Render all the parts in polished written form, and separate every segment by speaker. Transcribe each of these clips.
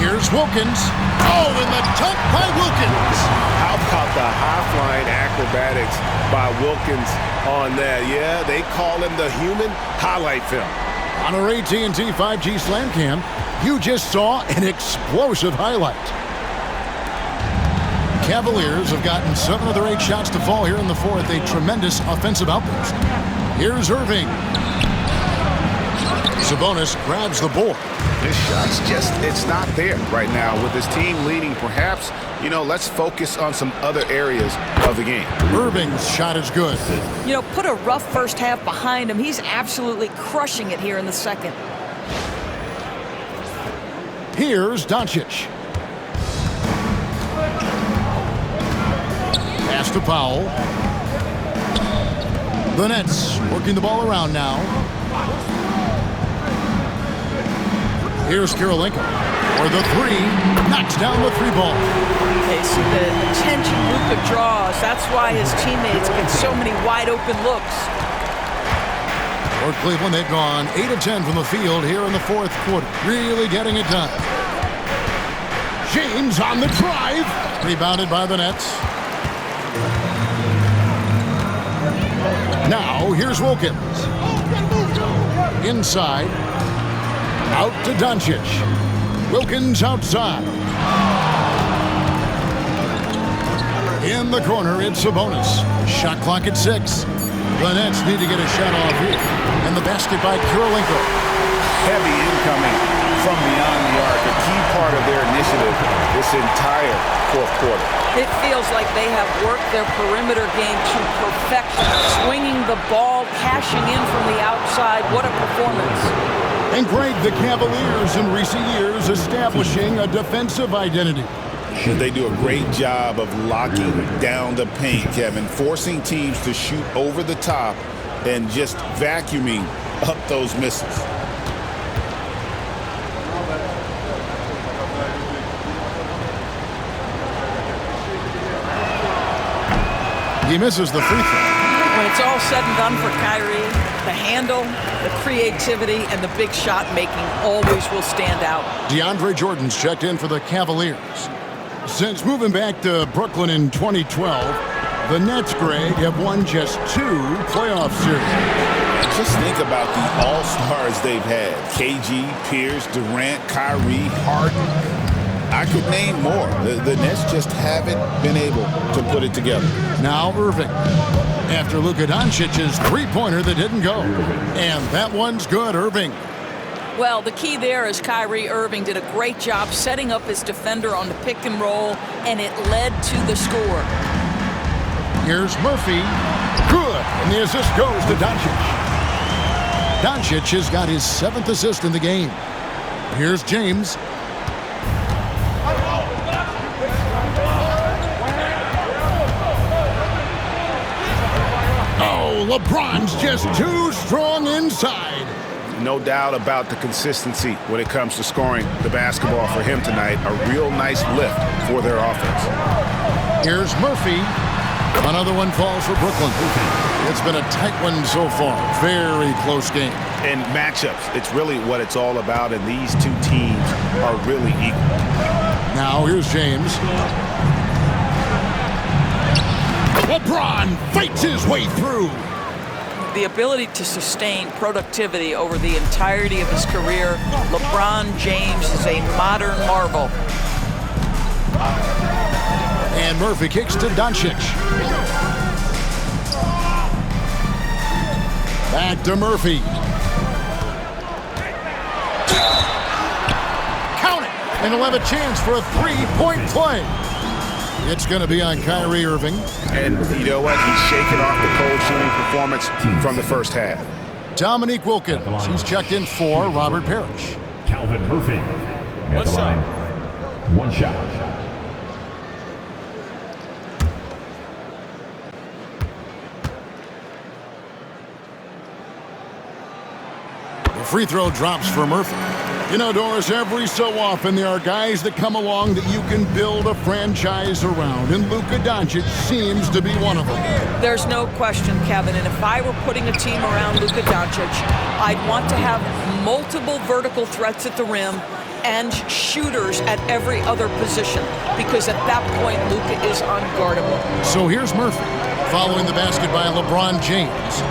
Speaker 1: Here's Wilkins. Oh, and the dunk by Wilkins.
Speaker 2: How about the high-flying acrobatics by Wilkins on that? Yeah, they call him the human highlight film.
Speaker 1: On our AT&T 5G Slam Cam, you just saw an explosive highlight. Cavaliers have gotten 7 of their 8 shots to fall here in the fourth. A tremendous offensive outburst. Here's Irving. Sabonis grabs the board.
Speaker 2: This shot's it's not there right now with his team leading. Perhaps, let's focus on some other areas of the game.
Speaker 1: Irving's shot is good.
Speaker 3: Put a rough first half behind him. He's absolutely crushing it here in the second.
Speaker 1: Here's Doncic. Pass to Powell. The Nets working the ball around now. Here's Karolinko for the three. Knocks down the 3-ball.
Speaker 3: Okay, so the attention Luka draws. That's why his teammates get so many wide open looks.
Speaker 1: For Cleveland, they've gone 8 of 10 from the field here in the fourth quarter. Really getting it done. James on the drive. Rebounded by the Nets. Now, here's Wilkins. Inside. Out to Doncic. Wilkins outside. In the corner, it's Sabonis. Shot clock at 6. The Nets need to get a shot off here. And the basket by Karolinko.
Speaker 2: Heavy incoming from beyond the arc. A key part of their initiative this entire fourth quarter.
Speaker 3: It feels like they have worked their perimeter game to perfection. Swinging the ball, cashing in from the outside. What a performance.
Speaker 1: And Greg, the Cavaliers in recent years establishing a defensive identity.
Speaker 2: They do a great job of locking down the paint, Kevin, forcing teams to shoot over the top and just vacuuming up those misses.
Speaker 1: He misses the free throw.
Speaker 3: When it's all said and done for Kyrie, the handle, the creativity, and the big shot making always will stand out.
Speaker 1: DeAndre Jordan's checked in for the Cavaliers. Since moving back to Brooklyn in 2012, the Nets, Greg, have won just 2 playoff series.
Speaker 2: Just think about the all-stars they've had. KG, Pierce, Durant, Kyrie, Harden. I could name more. The Nets just haven't been able to put it together.
Speaker 1: Now Irving. After Luka Doncic's three-pointer that didn't go. And that one's good, Irving.
Speaker 3: Well, the key there is Kyrie Irving did a great job setting up his defender on the pick and roll, and it led to the score.
Speaker 1: Here's Murphy. Good. And the assist goes to Doncic. Doncic has got his 7th assist in the game. Here's James. Oh, LeBron's just too strong inside.
Speaker 2: No doubt about the consistency when it comes to scoring the basketball for him tonight. A real nice lift for their offense.
Speaker 1: Here's Murphy. Another one falls for Brooklyn. It's been a tight one so far. Very close game.
Speaker 2: And matchups, it's really what it's all about, and these two teams are really equal.
Speaker 1: Now here's James. LeBron fights his way through.
Speaker 3: The ability to sustain productivity over the entirety of his career, LeBron James is a modern marvel.
Speaker 1: And Murphy kicks to Doncic. Back to Murphy. Count it! And he'll have a chance for a three-point play. It's going to be on Kyrie Irving.
Speaker 2: And you know what? He's shaking off the cold shooting performance from the first half.
Speaker 1: Dominique Wilkins. He's checked in for Robert Parrish.
Speaker 4: Calvin Murphy. What's up? One shot.
Speaker 1: The free throw drops for Murphy. You know, Doris, every so often there are guys that come along that you can build a franchise around, and Luka Doncic seems to be one of them.
Speaker 3: There's no question, Kevin, and if I were putting a team around Luka Doncic, I'd want to have multiple vertical threats at the rim and shooters at every other position, because at that point, Luka is unguardable.
Speaker 1: So here's Murphy, following the basket by LeBron James.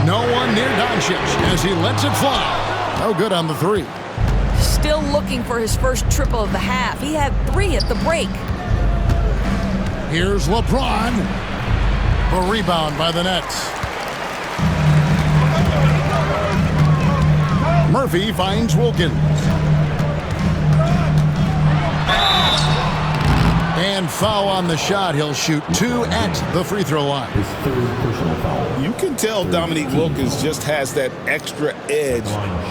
Speaker 1: No one near Doncic as he lets it fly. No good on the three.
Speaker 5: Still looking for his first triple of the half. He had 3 at the break.
Speaker 1: Here's LeBron. A rebound by the Nets. Murphy finds Wilkins. And foul on the shot. He'll shoot 2 at the free throw line.
Speaker 4: His 3rd personal foul.
Speaker 2: You can tell Dominique Wilkins just has that extra edge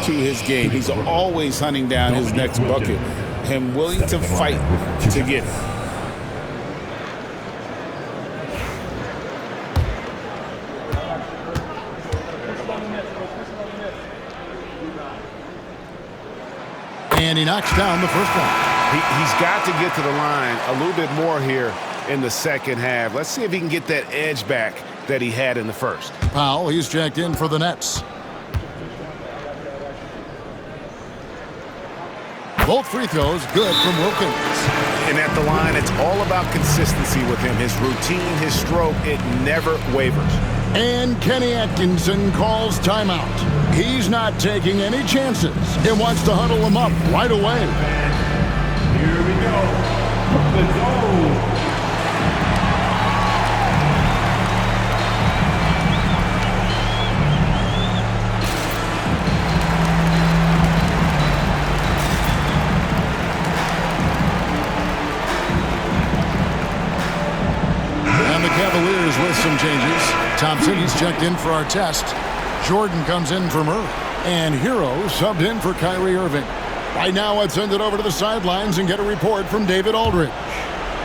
Speaker 2: to his game. He's always hunting down his next bucket and willing to fight to get it.
Speaker 1: And he knocks down the first one.
Speaker 6: He's got to get to the line a little bit more here in the second half. Let's see if he can get that edge back that he had in the first.
Speaker 1: Powell, he's checked in for the Nets. Both free throws good from Wilkins.
Speaker 6: And at the line, it's all about consistency with him. His routine, his stroke, it never wavers.
Speaker 1: And Kenny Atkinson calls timeout. He's not taking any chances and wants to huddle him up right away.
Speaker 4: Here we go. Let's go.
Speaker 1: And the Cavaliers with some changes. Thompson, he's checked in for our test. Jordan comes in for Murray. And Hero subbed in for Kyrie Irving. Right now, let's send it over to the sidelines and get a report from David Aldridge.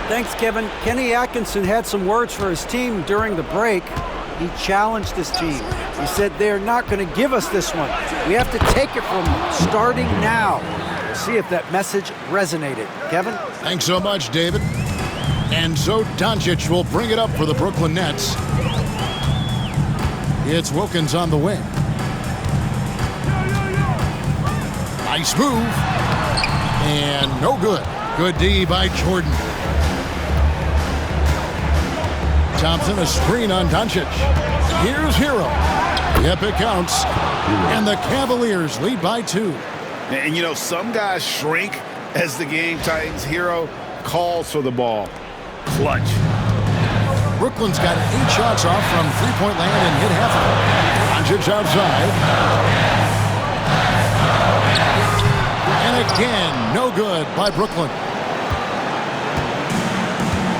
Speaker 7: Thanks, Kevin. Kenny Atkinson had some words for his team during the break. He challenged his team. He said they're not going to give us this one. We have to take it from them, starting now. We'll see if that message resonated. Kevin?
Speaker 1: Thanks so much, David. And so Doncic will bring it up for the Brooklyn Nets. It's Wilkins on the wing. Nice move. And no good. Good D by Jordan. Thompson, a screen on Doncic. Here's Hero. Yep, it counts. And the Cavaliers lead by 2.
Speaker 6: And, you know, some guys shrink as the game tightens. Hero calls for the ball. Clutch.
Speaker 1: Brooklyn's got 8 shots off from three-point land and hit half of it. Doncic outside. And again, no good by Brooklyn.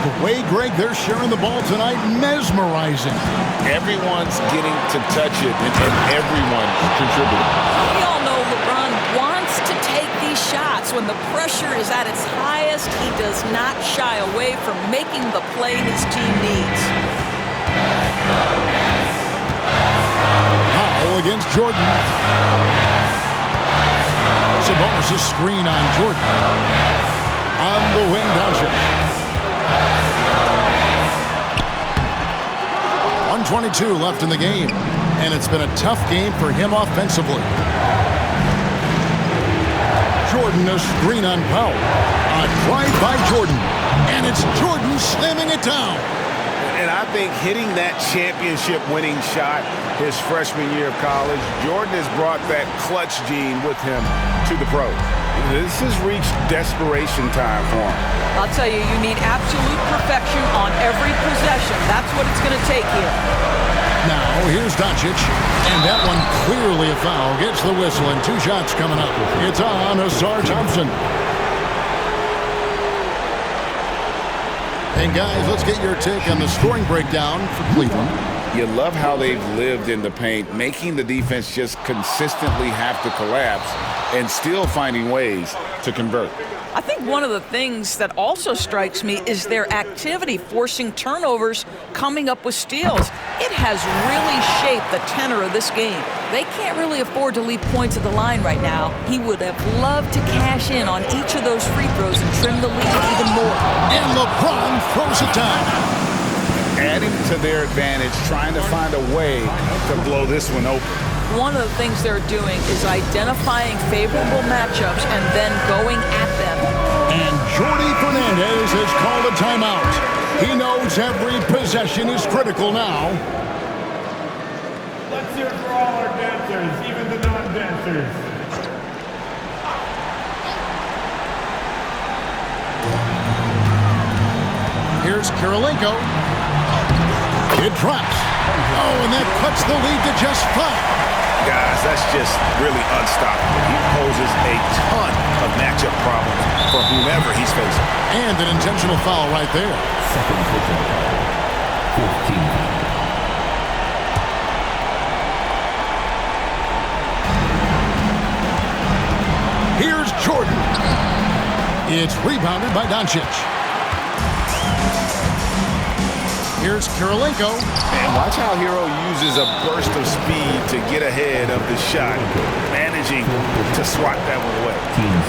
Speaker 1: The way, Greg, they're sharing the ball tonight, mesmerizing.
Speaker 2: Everyone's getting to touch it, and everyone's contributing.
Speaker 3: We all know LeBron wants to take these shots. When the pressure is at its highest, he does not shy away from making the play his team needs.
Speaker 1: Powell against Jordan. Sabonis' screen on Jordan. On the wing, Doncic. 1:22 left in the game, and it's been a tough game for him offensively. Jordan, a screen on Powell. A drive by Jordan, and it's Jordan slamming it down.
Speaker 6: And I think hitting that championship-winning shot his freshman year of college, Jordan has brought that clutch gene with him to the pros. This has reached desperation time for him.
Speaker 3: I'll tell you, you need absolute perfection on every possession. That's what it's going to take here.
Speaker 1: Now, here's Doncic, and that one clearly a foul. Gets the whistle, and 2 shots coming up. It's on Ausar Thompson. And guys, let's get your take on the scoring breakdown for Cleveland.
Speaker 2: You love how they've lived in the paint, making the defense just consistently have to collapse and still finding ways to convert.
Speaker 3: I think one of the things that also strikes me is their activity, forcing turnovers, coming up with steals. It has really shaped the tenor of this game. They can't really afford to leave points at the line right now. He would have loved to cash in on each of those free throws and trim the lead even more.
Speaker 1: And LeBron throws it down.
Speaker 2: Adding to their advantage, trying to find a way to blow this one open.
Speaker 3: one of the things they're doing is identifying favorable matchups and then going at them.
Speaker 1: And Jordi Fernandez has called a timeout. He knows every possession is critical now.
Speaker 4: Let's hear it for all our dancers, even the non-dancers.
Speaker 1: Here's Kirilenko. It drops. Oh, and that cuts the lead to just 5.
Speaker 2: Guys, that's just really unstoppable. He poses a ton of matchup problems for whomever he's facing.
Speaker 1: And an intentional foul right there.
Speaker 4: Second foul. 15.
Speaker 1: Here's Jordan. It's rebounded by Doncic. Here's Kirilenko.
Speaker 2: And watch how Hero uses a burst of speed to get ahead of the shot, managing to swat that one away.
Speaker 4: Teams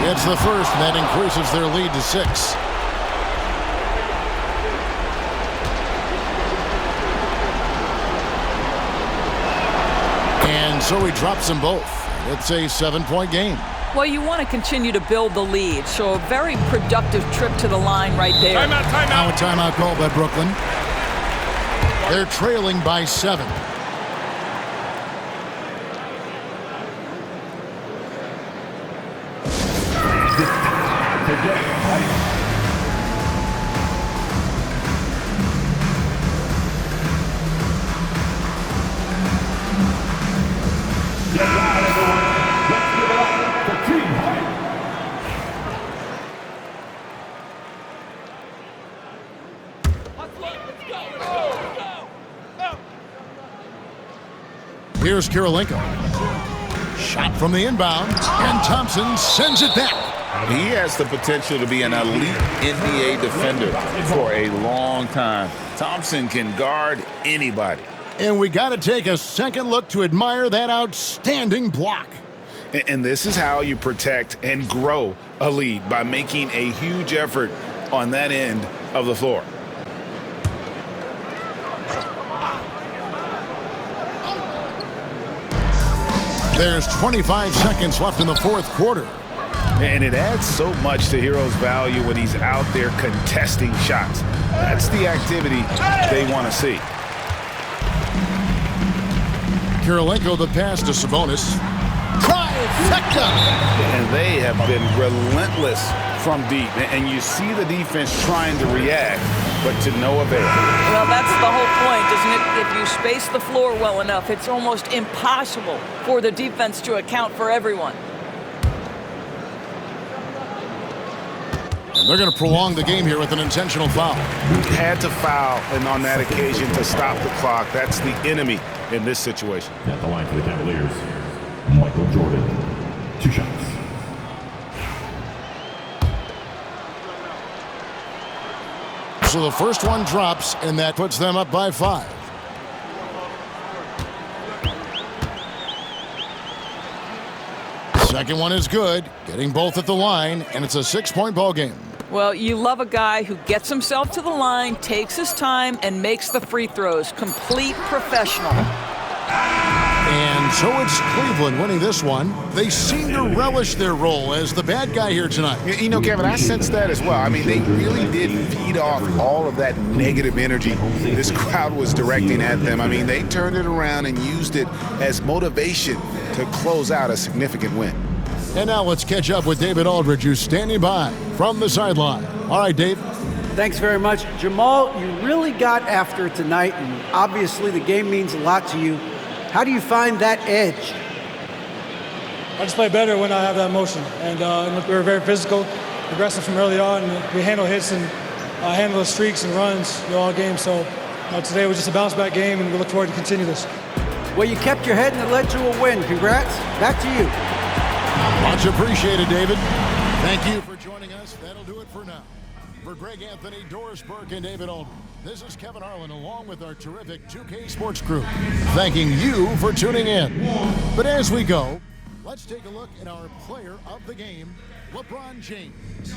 Speaker 4: 15.
Speaker 1: It's the first, and that increases their lead to 6. And so he drops them both. It's a 7-point game.
Speaker 3: Well, you want to continue to build the lead, so a very productive trip to the line right there.
Speaker 1: Now a timeout called by Brooklyn. They're trailing by 7. Here's Kirilenko. Shot from the inbound, and Thompson sends it back.
Speaker 2: He has the potential to be an elite NBA defender for a long time. Thompson can guard anybody.
Speaker 1: And we got to take a second look to admire that outstanding block.
Speaker 2: And this is how you protect and grow a lead, by making a huge effort on that end of the floor.
Speaker 1: There's 25 seconds left in the fourth quarter.
Speaker 2: And it adds so much to Hero's value when he's out there contesting shots. That's the activity they want to see.
Speaker 1: Kirilenko the pass to Sabonis. Trifecta!
Speaker 2: And they have been relentless from deep. And you see the defense trying to react, but to no avail.
Speaker 3: Well, that's the whole point, isn't it? If you space the floor well enough, it's almost impossible for the defense to account for everyone.
Speaker 1: And they're going to prolong the game here with an intentional foul.
Speaker 2: Had to foul, and on that occasion to stop the clock. That's the enemy in this situation.
Speaker 4: At the line for the Cavaliers, Michael Jordan. 2 shots.
Speaker 1: So the first one drops, and that puts them up by 5. Second one is good, getting both at the line, and it's a 6-point ball game.
Speaker 3: Well, you love a guy who gets himself to the line, takes his time, and makes the free throws. Complete professional.
Speaker 1: And so it's Cleveland winning this one. They seem to relish their role as the bad guy here tonight.
Speaker 2: You know, Kevin, I sense that as well. I mean, they really did feed off all of that negative energy this crowd was directing at them. I mean, they turned it around and used it as motivation to close out a significant win.
Speaker 1: And now let's catch up with David Aldridge, who's standing by from the sideline. All right, Dave.
Speaker 7: Thanks very much. Jamal, you really got after it tonight, and obviously the game means a lot to you. How do you find that edge?
Speaker 8: I just play better when I have that motion. And we were very physical, aggressive from early on. We handle hits and handle the streaks and runs all game. So today was just a bounce-back game, and we look forward to continue this.
Speaker 7: Well, you kept your head and it led to a win. Congrats. Back to you.
Speaker 1: Much appreciated, David. Thank you for joining us. That'll do it for now. For Greg Anthony, Doris Burke, and David Aldridge, this is Kevin Harlan along with our terrific 2K Sports crew, thanking you for tuning in. But as we go, let's take a look at our player of the game, LeBron James.